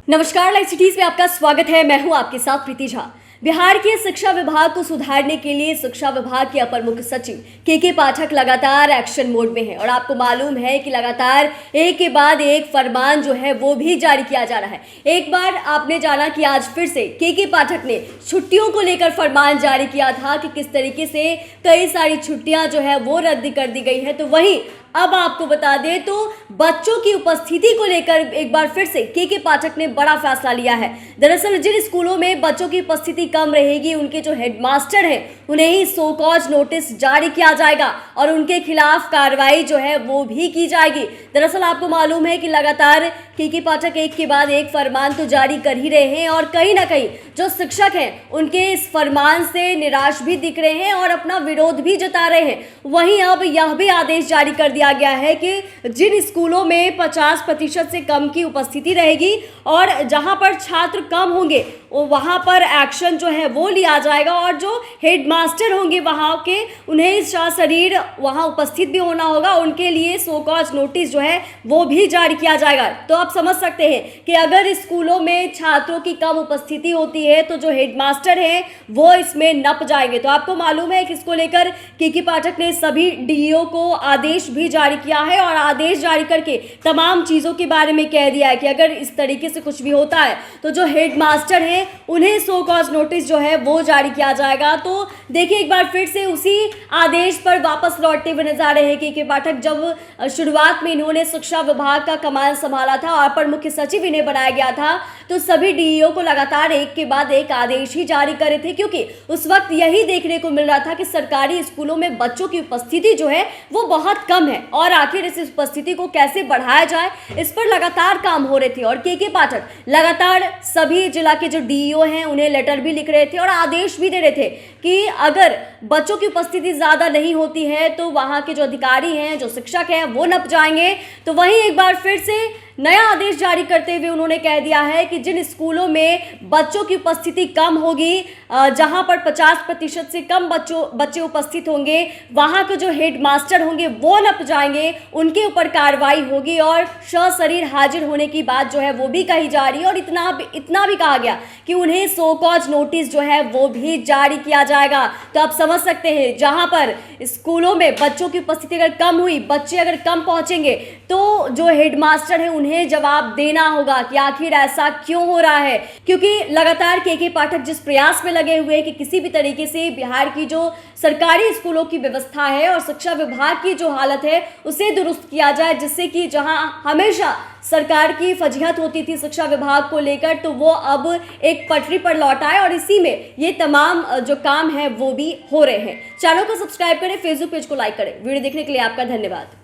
नमस्कार, live cities में आपका स्वागत है। मैं हूं आपके साथ प्रीति झा। बिहार के शिक्षा विभाग को सुधारने के लिए शिक्षा विभाग के अपर मुख्य सचिव के पाठक लगातार एक्शन मोड में है और आपको मालूम है कि लगातार एक के बाद एक फरमान जो है वो भी जारी किया जा रहा है। एक बार आपने जाना कि आज फिर से के पाठक ने छुट्टियों को लेकर फरमान जारी किया था कि किस तरीके से कई सारी छुट्टियां जो है वो रद्द कर दी गई है। तो वहीं अब आपको बता दें तो बच्चों की उपस्थिति को लेकर एक बार फिर से के पाठक ने बड़ा फैसला लिया है। दरअसल जिन स्कूलों में बच्चों की उपस्थिति कम रहेगी उनके जो हेडमास्टर हैं उन्हें ही सो कॉज नोटिस जारी किया जाएगा और उनके खिलाफ कार्रवाई जो है वो भी की जाएगी। दरअसल आपको मालूम है कि लगातार के पाठक एक के बाद एक फरमान तो जारी कर ही रहे हैं और कहीं ना कहीं जो शिक्षक हैं उनके इस फरमान से निराश भी दिख रहे हैं और अपना विरोध भी जता रहे हैं। वहीं अब यह भी आदेश जारी कर दिया गया है कि जिन स्कूलों में 50% से कम की उपस्थिति रहेगी और जहां पर छात्र कम होंगे वहां पर एक्शन जो है वो लिया जाएगा और जो हेडमास्टर होंगे वहां के उन्हें सशरीर वहां उपस्थित भी होना होगा। उनके लिए सो कॉज नोटिस जो है वो भी जारी किया जाएगा। तो आप समझ सकते हैं कि अगर स्कूलों में छात्रों की कम उपस्थिति होती है तो जो हेडमास्टर हैं वो इसमें नप जाएंगे। तो आपको मालूम है कि इसको लेकर के पाठक ने सभी डीईओ को आदेश भी जारी किया है और आदेश जारी करके तमाम चीज़ों के बारे में कह दिया है कि अगर इस तरीके से कुछ भी होता है तो जो हेडमास्टर हैं उन्हें सो कॉज नोटिस जो है वो जारी किया जाएगा। तो देखिए एक बार फिर से उसी आदेश पर वापस लौटते हुए नजर आ रहे हैं के पाठक। जब शुरुआत में इन्होंने शिक्षा विभाग का कमान संभाला था और अपर मुख्य सचिव इन्हें बनाया गया था तो सभी डीईओ को लगातार एक के बाद एक आदेश ही जारी कर रहे थे, क्योंकि उस वक्त यही देखने को मिल रहा था कि सरकारी स्कूलों में बच्चों की उपस्थिति जो है वो बहुत कम है और आखिर इस उपस्थिति को कैसे बढ़ाया जाए इस पर लगातार काम हो रहे थे। और के पाठक लगातार सभी जिला के जो डीईओ हैं उन्हें लेटर भी लिख रहे थे और आदेश भी दे रहे थे कि अगर बच्चों की उपस्थिति ज़्यादा नहीं होती है तो वहाँ के जो अधिकारी हैं, जो शिक्षक हैं वो नप जाएंगे। तो वहीं एक बार फिर से नया आदेश जारी करते हुए उन्होंने कह दिया है कि जिन स्कूलों में बच्चों की उपस्थिति कम होगी, जहां पर 50% से कम बच्चे उपस्थित होंगे, वहां के जो हेडमास्टर होंगे वो नप जाएंगे, उनके ऊपर कार्रवाई होगी और सशरीर हाजिर होने की बात जो है वो भी कही जा रही है। और इतना भी कहा गया कि उन्हें सो कॉज नोटिस जो है वो भी जारी किया जाएगा। तो आप समझ सकते हैं जहां पर स्कूलों में बच्चों की उपस्थिति अगर कम हुई, बच्चे अगर कम पहुंचेंगे तो जो हेडमास्टर है उन्हें जवाब देना होगा कि आखिर ऐसा क्यों हो रहा है। क्योंकि लगातार के पाठक जिस प्रयास में लगे हुए हैं कि किसी भी तरीके से बिहार की जो सरकारी स्कूलों की व्यवस्था है और शिक्षा विभाग की जो हालत है उसे दुरुस्त किया जाए, जिससे कि जहां हमेशा सरकार की फजीहत होती थी शिक्षा विभाग को लेकर तो वो अब एक पटरी पर लौट आए और इसी में ये तमाम जो काम है वो भी हो रहे हैं। चैनल को सब्सक्राइब करें, फेसबुक पेज को लाइक करें। वीडियो देखने के लिए आपका धन्यवाद।